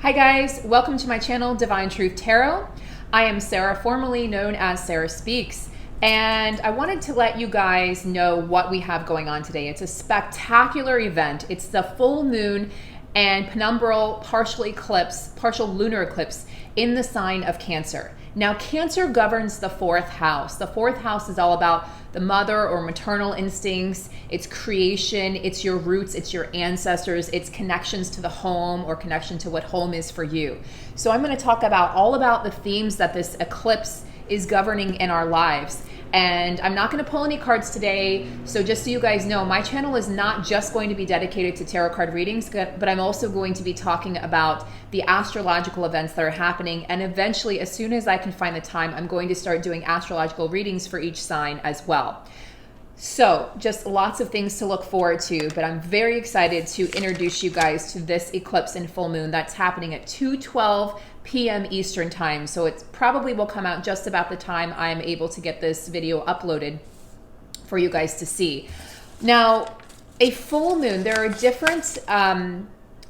Hi guys, welcome to my channel, Divine Truth Tarot. I am Sarah, formerly known as Sarah Speaks, and I wanted to let you guys know what we have going on today. It's a spectacular event. It's the full moon and penumbral partial lunar eclipse in the sign of Cancer. Now, Cancer governs the fourth house. The fourth house is all about the mother or maternal instincts, it's creation, it's your roots, it's your ancestors, it's connections to the home or connection to what home is for you. So I'm going to talk all about the themes that this eclipse is governing in our lives. And I'm not going to pull any cards today, so just so you guys know, my channel is not just going to be dedicated to tarot card readings, but I'm also going to be talking about the astrological events that are happening, and eventually, as soon as I can find the time, I'm going to start doing astrological readings for each sign as well. So just lots of things to look forward to, but I'm very excited to introduce you guys to this eclipse and full moon that's happening at 2:12 p.m. Eastern time. So it probably will come out just about the time I'm able to get this video uploaded for you guys to see. Now, a full moon, there are different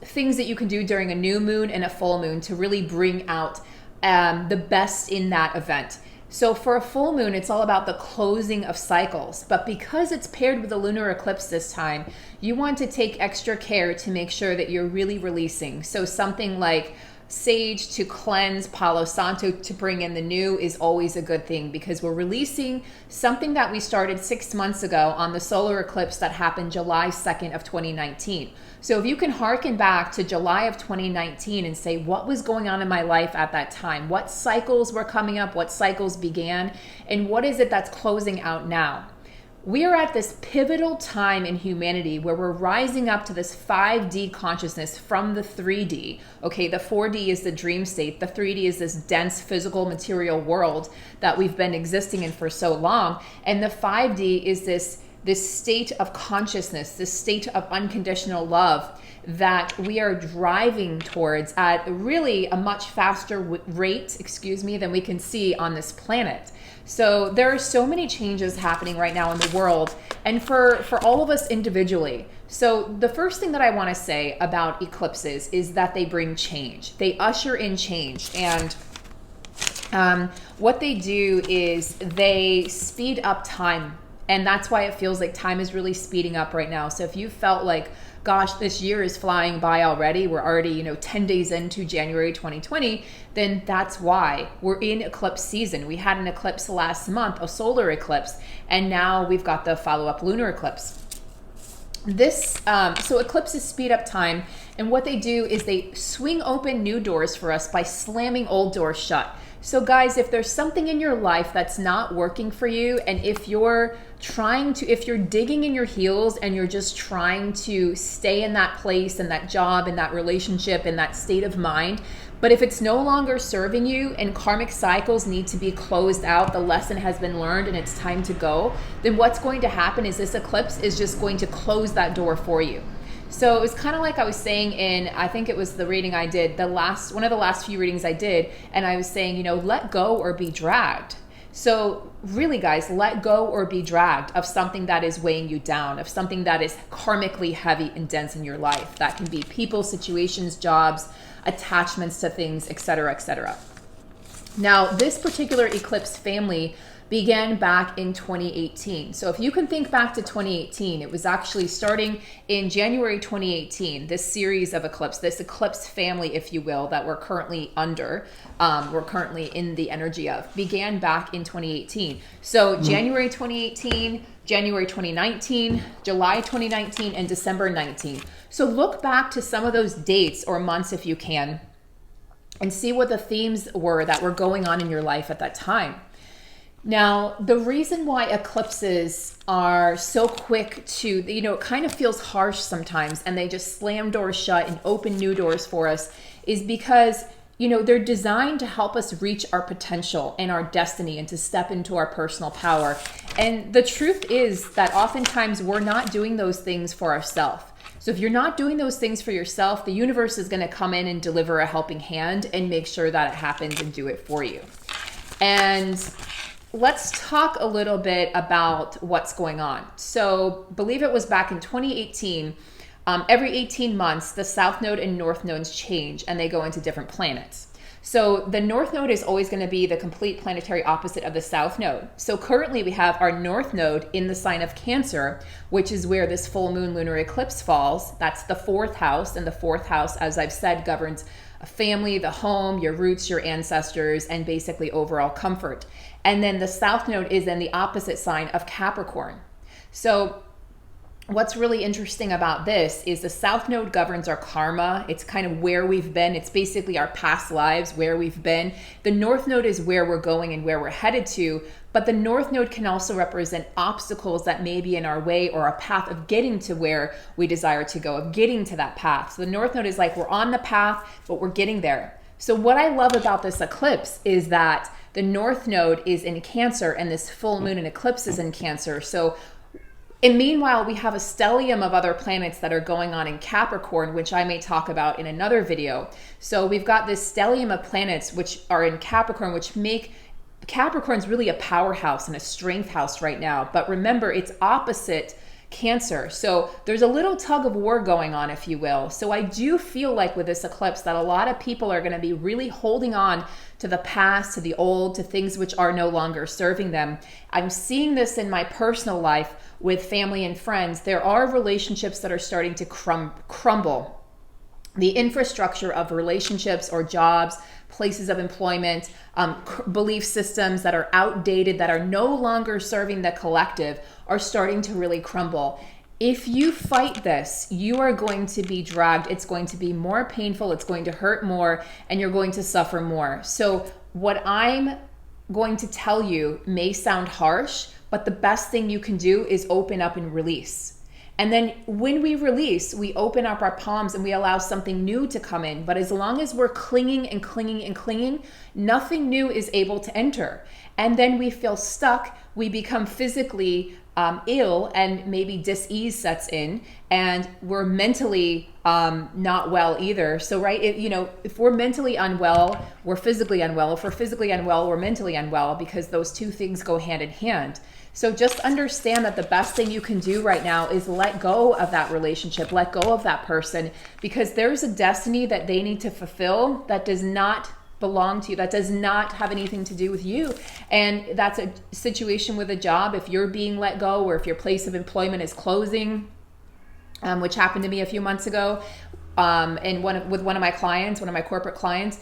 things that you can do during a new moon and a full moon to really bring out the best in that event. So for a full moon, it's all about the closing of cycles. But because it's paired with a lunar eclipse this time, you want to take extra care to make sure that you're really releasing. So something like sage to cleanse, Palo Santo to bring in the new is always a good thing, because we're releasing something that we started 6 months ago on the solar eclipse that happened July 2nd of 2019. So if you can hearken back to July of 2019 and say, what was going on in my life at that time? What cycles were coming up? What cycles began? And what is it that's closing out now? We are at this pivotal time in humanity where we're rising up to this 5D consciousness from the 3D. Okay, the 4D is the dream state. The 3D is this dense physical material world that we've been existing in for so long. And the 5D is this state of consciousness, this state of unconditional love that we are driving towards at really a much faster rate, than we can see on this planet. So there are so many changes happening right now in the world, and for all of us individually. So the first thing that I want to say about eclipses is that they bring change. They usher in change, and what they do is they speed up time. And that's why it feels like time is really speeding up right now. So if you felt like, gosh, this year is flying by already, we're already 10 days into January 2020, then that's why we're in eclipse season. We had an eclipse last month, a solar eclipse, and now we've got the follow-up lunar eclipse. So eclipses speed up time, and what they do is they swing open new doors for us by slamming old doors shut. So guys, if there's something in your life that's not working for you, and if you're digging in your heels and you're just trying to stay in that place and that job and that relationship and that state of mind, but if it's no longer serving you and karmic cycles need to be closed out, the lesson has been learned and it's time to go, then what's going to happen is this eclipse is just going to close that door for you. So it was kind of like I was saying in, I think it was the reading I did, one of the last few readings I did, and I was saying, let go or be dragged. So really, guys, let go or be dragged of something that is weighing you down, of something that is karmically heavy and dense in your life. That can be people, situations, jobs, attachments to things, etc., etc. Now, this particular eclipse family began back in 2018. So if you can think back to 2018, it was actually starting in January 2018, this series of eclipse, this eclipse family, if you will, that we're currently we're currently in the energy of, began back in 2018. So January 2018, January 2019, July 2019, and December 19. So look back to some of those dates or months if you can, and see what the themes were that were going on in your life at that time. Now, the reason why eclipses are so quick to, it kind of feels harsh sometimes, and they just slam doors shut and open new doors for us, is because, they're designed to help us reach our potential and our destiny and to step into our personal power. And the truth is that oftentimes we're not doing those things for ourselves. So if you're not doing those things for yourself, the universe is going to come in and deliver a helping hand and make sure that it happens and do it for you. And let's talk a little bit about what's going on. So, believe it was back in 2018, every 18 months, the south node and north nodes change and they go into different planets. So the north node is always going to be the complete planetary opposite of the south node. So currently we have our north node in the sign of Cancer, which is where this full moon lunar eclipse falls. That's the 4th house, and the 4th house, as I've said, governs a family, the home, your roots, your ancestors, and basically overall comfort. And then the south node is in the opposite sign of Capricorn. So what's really interesting about this is the south node governs our karma. It's kind of where we've been. It's basically our past lives, where we've been. The north node is where we're going and where we're headed to, but the north node can also represent obstacles that may be in our way or a path of getting to where we desire to go, of getting to that path. So the north node is like we're on the path, but we're getting there. So what I love about this eclipse is that the north node is in Cancer and this full moon and eclipse is in Cancer. And meanwhile, we have a stellium of other planets that are going on in Capricorn, which I may talk about in another video. So we've got this stellium of planets which are in Capricorn, which make Capricorn's really a powerhouse and a strength house right now. But remember, it's opposite Cancer. So there's a little tug of war going on, if you will. So I do feel like with this eclipse that a lot of people are going to be really holding on to the past, to the old, to things which are no longer serving them. I'm seeing this in my personal life with family and friends. There are relationships that are starting to crumble. The infrastructure of relationships or jobs, places of employment, belief systems that are outdated, that are no longer serving the collective, are starting to really crumble. If you fight this, you are going to be dragged. It's going to be more painful. It's going to hurt more, and you're going to suffer more. So what I'm going to tell you may sound harsh, but the best thing you can do is open up and release. And then when we release, we open up our palms and we allow something new to come in. But as long as we're clinging and clinging and clinging, nothing new is able to enter. And then we feel stuck. We become physically ill, and maybe dis-ease sets in, and we're mentally not well either. So right, if we're mentally unwell, we're physically unwell. If we're physically unwell, we're mentally unwell, because those two things go hand in hand. So just understand that the best thing you can do right now is let go of that relationship, let go of that person, because there's a destiny that they need to fulfill that does not belong to you, that does not have anything to do with you. And that's a situation with a job. If you're being let go, or if your place of employment is closing, which happened to me a few months ago, and with one of my clients, one of my corporate clients,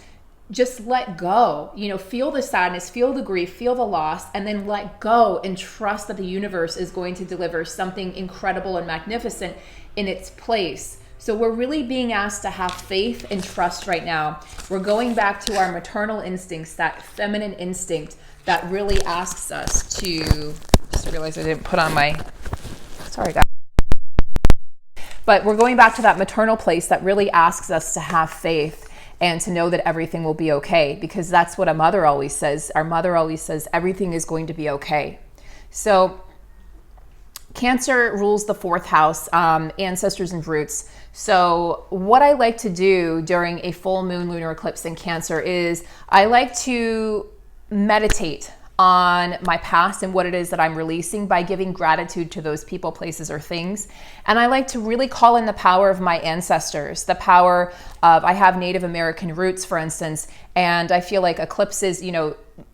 just let go. Feel the sadness, feel the grief, feel the loss, and then let go and trust that the universe is going to deliver something incredible and magnificent in its place. So we're really being asked to have faith and trust right now. We're going back to our maternal instincts, that feminine instinct that really asks us to, just realized I didn't put on my, sorry guys. But we're going back to that maternal place that really asks us to have faith and to know that everything will be okay, because that's what a mother always says. Our mother always says everything is going to be okay. So Cancer rules the 4th house, ancestors and roots. So what I like to do during a full moon lunar eclipse in Cancer is I like to meditate on my past and what it is that I'm releasing by giving gratitude to those people, places, or things. And I like to really call in the power of my ancestors, the power of, I have Native American roots, for instance, and I feel like eclipses,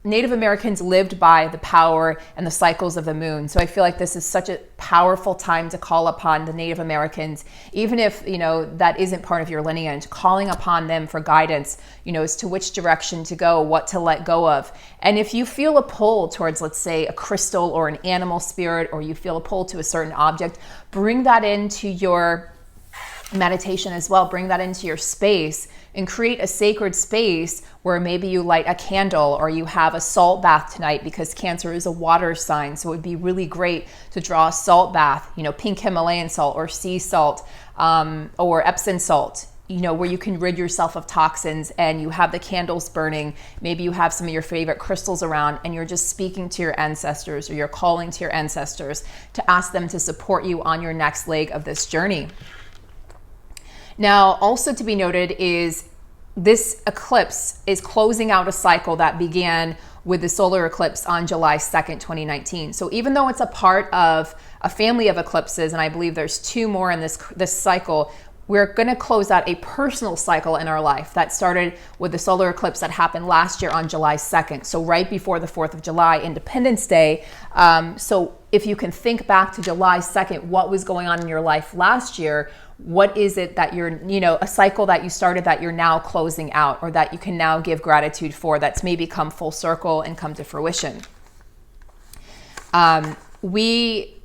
Native Americans lived by the power and the cycles of the moon. So I feel like this is such a powerful time to call upon the Native Americans, even if, that isn't part of your lineage, calling upon them for guidance, as to which direction to go, what to let go of. And if you feel a pull towards, let's say, a crystal or an animal spirit, or you feel a pull to a certain object, bring that into your meditation as well. Bring that into your space and create a sacred space where maybe you light a candle, or you have a salt bath tonight, because Cancer is a water sign. So it would be really great to draw a salt bath, pink Himalayan salt or sea salt, or Epsom salt, where you can rid yourself of toxins, and you have the candles burning. Maybe you have some of your favorite crystals around, and you're just speaking to your ancestors, or you're calling to your ancestors to ask them to support you on your next leg of this journey. Now, also to be noted is this eclipse is closing out a cycle that began with the solar eclipse on July 2nd, 2019. So even though it's a part of a family of eclipses, and I believe there's 2 more in this cycle, we're going to close out a personal cycle in our life that started with the solar eclipse that happened last year on July 2nd. So right before the 4th of July, Independence Day. So if you can think back to July 2nd, what was going on in your life last year? What is it that you're, a cycle that you started that you're now closing out, or that you can now give gratitude for, that's maybe come full circle and come to fruition?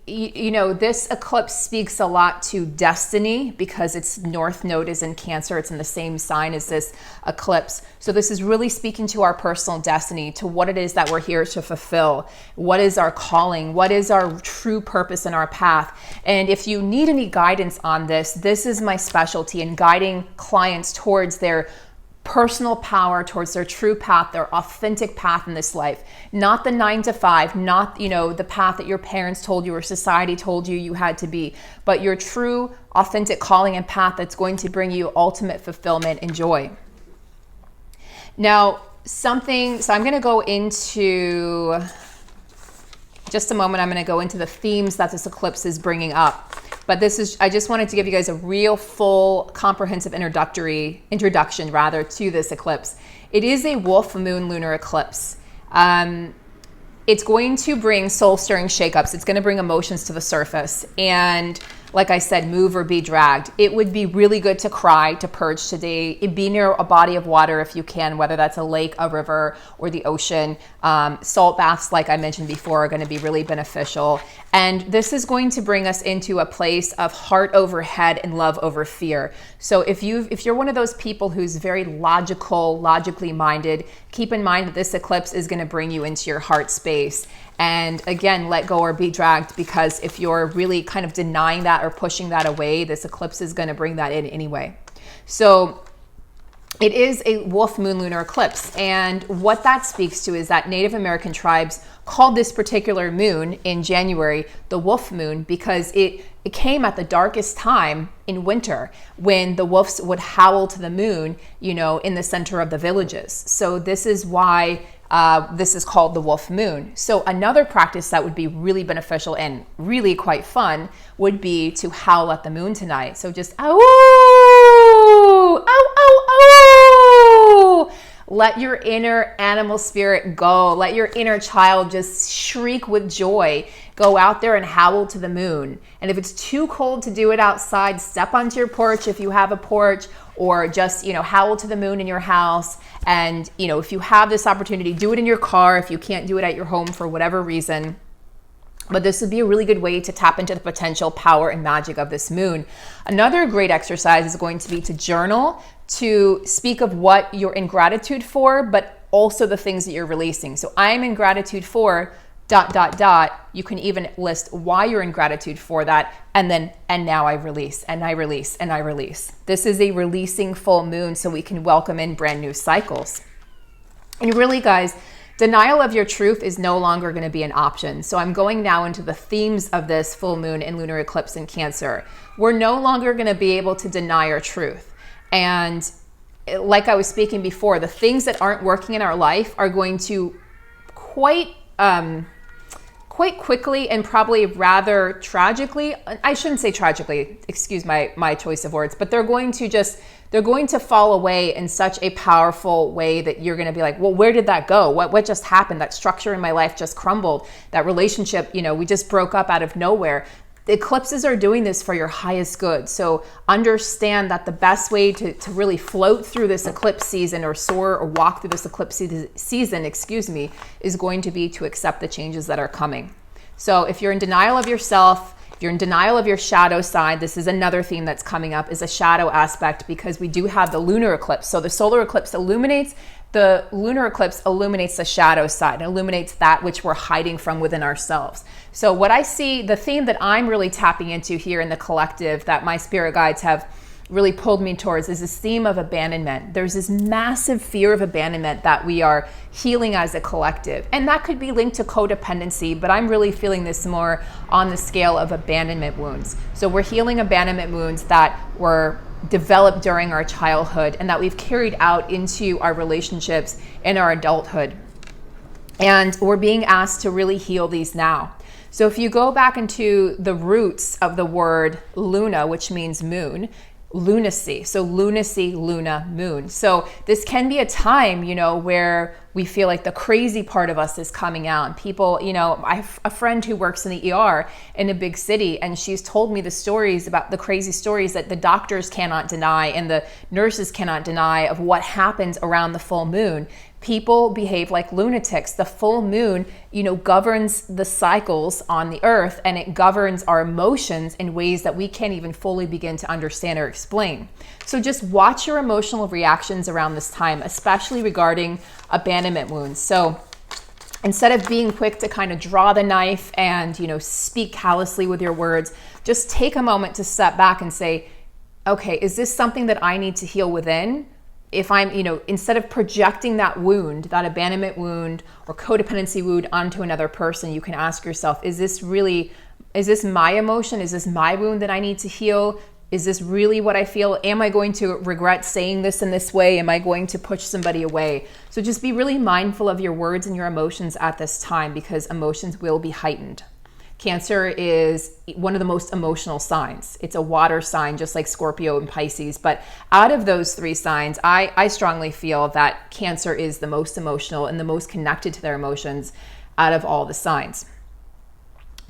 This eclipse speaks a lot to destiny because its north node is in Cancer. It's in the same sign as this eclipse. So this is really speaking to our personal destiny, to what it is that we're here to fulfill. What is our calling? What is our true purpose in our path? And if you need any guidance on this, this is my specialty in guiding clients towards their personal power, towards their true path, their authentic path in this life. Not the 9 to 5, not, the path that your parents told you or society told you you had to be, but your true authentic calling and path that's going to bring you ultimate fulfillment and joy. Now, so I'm going to go into just a moment. I'm going to go into the themes that this eclipse is bringing up. But I just wanted to give you guys a real full comprehensive introduction to this eclipse. It is a wolf moon lunar eclipse. It's going to bring soul stirring shakeups. It's going to bring emotions to the surface. And like I said, move or be dragged. It would be really good to cry, to purge today. Be near a body of water if you can, whether that's a lake, a river, or the ocean. Salt baths, like I mentioned before, are going to be really beneficial. And this is going to bring us into a place of heart over head and love over fear. So if you're one of those people who's very logically minded, keep in mind that this eclipse is going to bring you into your heart space. And again, let go or be dragged, because if you're really kind of denying that or pushing that away, this eclipse is going to bring that in anyway. So it is a wolf moon lunar eclipse. And what that speaks to is that Native American tribes called this particular moon in January the wolf moon, because it came at the darkest time in winter, when the wolves would howl to the moon, in the center of the villages. So this is why this is called the wolf moon. So another practice that would be really beneficial and really quite fun would be to howl at the moon tonight. So just ow, ow, ow, ow. Let your inner animal spirit go. Let your inner child just shriek with joy. Go out there and howl to the moon. And if it's too cold to do it outside, step onto your porch if you have a porch, or just, howl to the moon in your house. And, if you have this opportunity, do it in your car if you can't do it at your home for whatever reason. But this would be a really good way to tap into the potential power and magic of this moon. Another great exercise is going to be to journal, to speak of what you're in gratitude for, but also the things that you're releasing. So I'm in gratitude for ... You can even list why you're in gratitude for that. And now I release, and I release, and I release. This is a releasing full moon, so we can welcome in brand new cycles. And really, guys, denial of your truth is no longer going to be an option. So I'm going now into the themes of this full moon and lunar eclipse in Cancer. We're no longer going to be able to deny our truth. And like I was speaking before, the things that aren't working in our life are going to quite quickly and probably rather tragically, I shouldn't say tragically, excuse my choice of words, but they're going to fall away in such a powerful way that you're going to be like, well, where did that go? What just happened? That structure in my life just crumbled. That relationship, we just broke up out of nowhere. The eclipses are doing this for your highest good. So understand that the best way to really float through this eclipse season, or soar or walk through this eclipse season, is going to be to accept the changes that are coming. So if you're in denial of yourself, if you're in denial of your shadow side, this is another theme that's coming up, is a shadow aspect, because we do have the lunar eclipse. So the solar eclipse illuminates, the lunar eclipse illuminates the shadow side, and illuminates that which we're hiding from within ourselves. So what I see, the theme that I'm really tapping into here in the collective, that my spirit guides have really pulled me towards, is this theme of abandonment. There's this massive fear of abandonment that we are healing as a collective. And that could be linked to codependency, but I'm really feeling this more on the scale of abandonment wounds. So we're healing abandonment wounds that were developed during our childhood and that we've carried out into our relationships in our adulthood. And we're being asked to really heal these now. So if you go back into the roots of the word luna, which means moon, lunacy. So lunacy, luna, moon. So this can be a time, you know, where we feel like the crazy part of us is coming out. And people, you know, I have a friend who works in the ER in a big city, and she's told me the stories about the crazy stories that the doctors cannot deny and the nurses cannot deny of what happens around the full moon. People behave like lunatics. The full moon, you know, governs the cycles on the earth, and it governs our emotions in ways that we can't even fully begin to understand or explain. So just watch your emotional reactions around this time, especially regarding abandonment wounds. So instead of being quick to kind of draw the knife and, you know, speak callously with your words, just take a moment to step back and say, okay, is this something that I need to heal within? If I'm, you know, instead of projecting that wound, that abandonment wound or codependency wound onto another person, you can ask yourself, is this my emotion? Is this my wound that I need to heal? Is this really what I feel? Am I going to regret saying this in this way? Am I going to push somebody away? So just be really mindful of your words and your emotions at this time, because emotions will be heightened. Cancer is one of the most emotional signs. It's a water sign, just like Scorpio and Pisces. But out of those three signs, I strongly feel that Cancer is the most emotional and the most connected to their emotions out of all the signs.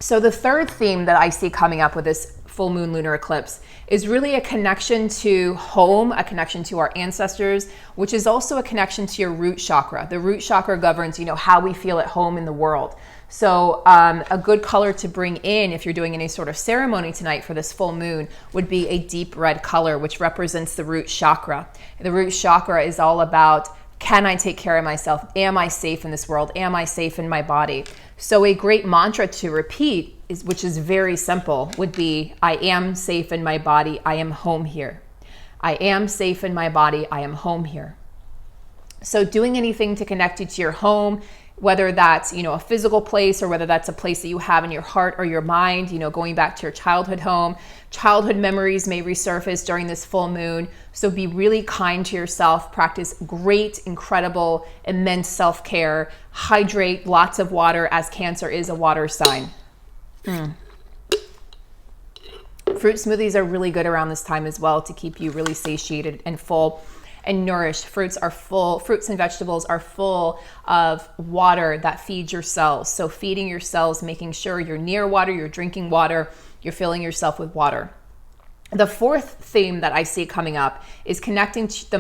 So the third theme that I see coming up with this full moon lunar eclipse is really a connection to home, a connection to our ancestors, which is also a connection to your root chakra. The root chakra governs, you know, how we feel at home in the world. So a good color to bring in if you're doing any sort of ceremony tonight for this full moon would be a deep red color, which represents the root chakra. The root chakra is all about, can I take care of myself? Am I safe in this world? Am I safe in my body? So a great mantra to repeat, which is very simple, would be, I am safe in my body. I am home here. I am safe in my body. I am home here. So doing anything to connect you to your home, whether that's, you know, a physical place or whether that's a place that you have in your heart or your mind, you know, going back to your childhood home. Childhood memories may resurface during this full moon. So be really kind to yourself. Practice great, incredible, immense self-care. Hydrate lots of water, as Cancer is a water sign. Fruit smoothies are really good around this time as well to keep you really satiated and full and nourished. Fruits and vegetables are full of water that feeds your cells. So feeding your cells, making sure you're near water, you're drinking water, you're filling yourself with water. The fourth theme that I see coming up is connecting to the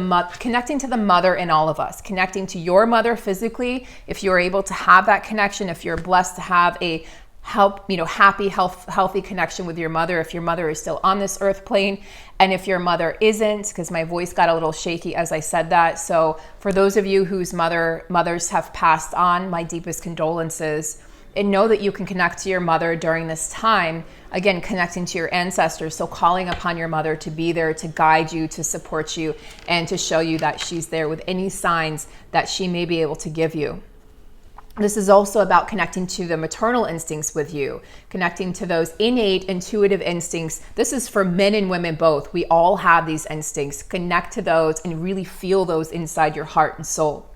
mother in all of us, connecting to your mother physically. If you're able to have that connection, if you're blessed to have a happy, healthy connection with your mother, if your mother is still on this earth plane, and if your mother isn't, because my voice got a little shaky as I said that. So for those of you whose mothers have passed on, my deepest condolences, and know that you can connect to your mother during this time, again, connecting to your ancestors. So calling upon your mother to be there, to guide you, to support you, and to show you that she's there with any signs that she may be able to give you. This is also about connecting to the maternal instincts with you, connecting to those innate intuitive instincts. This is for men and women both. We all have these instincts. Connect to those and really feel those inside your heart and soul.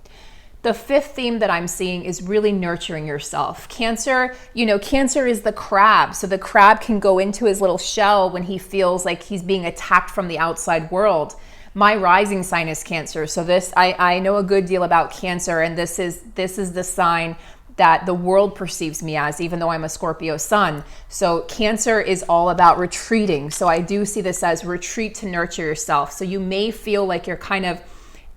The fifth theme that I'm seeing is really nurturing yourself. Cancer, Cancer is the crab. So the crab can go into his little shell when he feels like he's being attacked from the outside world. My rising sign is Cancer. So this, I know a good deal about Cancer, and this is the sign that the world perceives me as, even though I'm a Scorpio sun. So Cancer is all about retreating. So I do see this as retreat to nurture yourself. So you may feel like you're kind of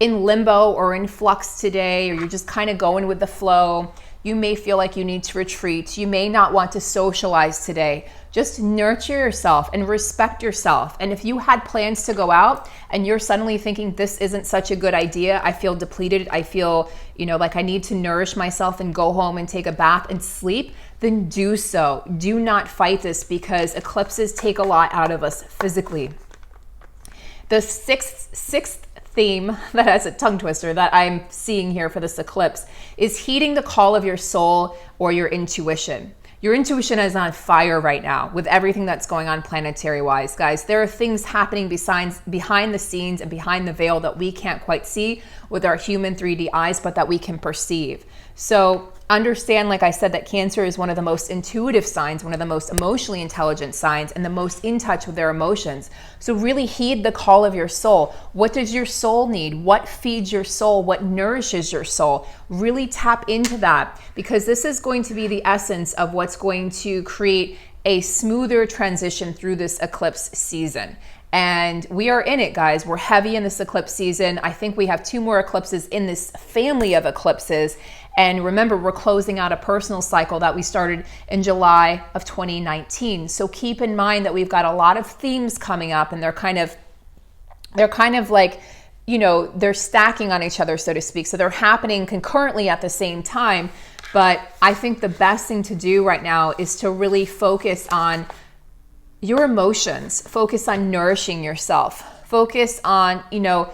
in limbo or in flux today, or you're just kind of going with the flow. You may feel like you need to retreat. You may not want to socialize today. Just nurture yourself and respect yourself. And if you had plans to go out and you're suddenly thinking this isn't such a good idea, I feel depleted, I feel, like I need to nourish myself and go home and take a bath and sleep, then do so. Do not fight this, because eclipses take a lot out of us physically. The sixth theme that has a tongue twister that I'm seeing here for this eclipse is heeding the call of your soul or your intuition. Your intuition is on fire right now with everything that's going on planetary wise, guys. There are things happening behind the scenes and behind the veil that we can't quite see with our human 3D eyes, but that we can perceive. So Understand, like I said, that Cancer is one of the most intuitive signs, one of the most emotionally intelligent signs, and the most in touch with their emotions. So really heed the call of your soul. What does your soul need? What feeds your soul? What nourishes your soul? Really tap into that, because this is going to be the essence of what's going to create a smoother transition through this eclipse season. And we are in it, guys. We're heavy in this eclipse season. I think we have 2 more eclipses in this family of eclipses. And remember, we're closing out a personal cycle that we started in July of 2019. So keep in mind that we've got a lot of themes coming up, and they're kind of like, you know, they're stacking on each other, so to speak. So they're happening concurrently at the same time. But I think the best thing to do right now is to really focus on your emotions, focus on nourishing yourself, focus on, you know,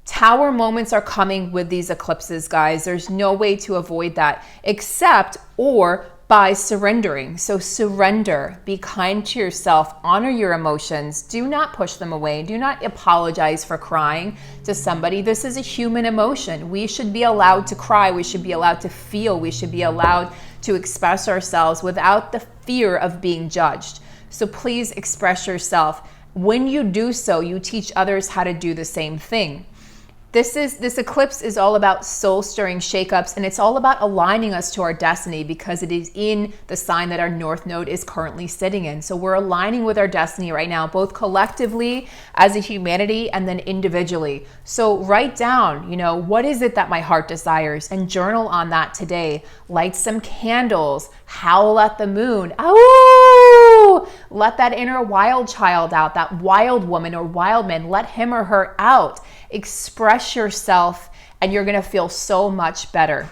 tower moments are coming with these eclipses, guys. There's no way to avoid that except or by surrendering. So surrender, be kind to yourself, honor your emotions. Do not push them away. Do not apologize for crying to somebody. This is a human emotion. We should be allowed to cry. We should be allowed to feel. We should be allowed to express ourselves without the fear of being judged. So please express yourself. When you do so, you teach others how to do the same thing. This eclipse is all about soul-stirring shakeups, and it's all about aligning us to our destiny, because it is in the sign that our North Node is currently sitting in. So we're aligning with our destiny right now, both collectively as a humanity and then individually. So write down, you know, what is it that my heart desires, and journal on that today. Light some candles, howl at the moon. Ow! Let that inner wild child out, that wild woman or wild man, let him or her out. Express yourself, and you're going to feel so much better.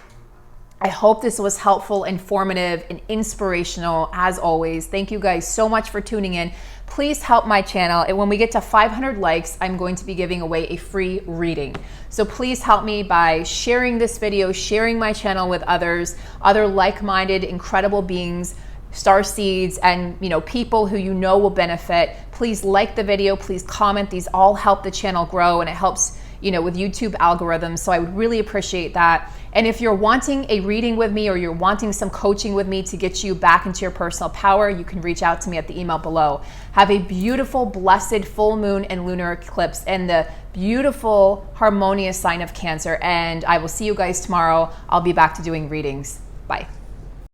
I hope this was helpful, informative, and inspirational as always. Thank you guys so much for tuning in. Please help my channel. And when we get to 500 likes, I'm going to be giving away a free reading. So please help me by sharing this video, sharing my channel with others, other like-minded, incredible beings, star seeds, and people who you know will benefit. Please like the video, please comment. These all help the channel grow, and it helps with YouTube algorithms. So I would really appreciate that. And if you're wanting a reading with me, or you're wanting some coaching with me to get you back into your personal power, you can reach out to me at the email below. Have a beautiful, blessed full moon and lunar eclipse and the beautiful, harmonious sign of Cancer. And I will see you guys tomorrow. I'll be back to doing readings. Bye.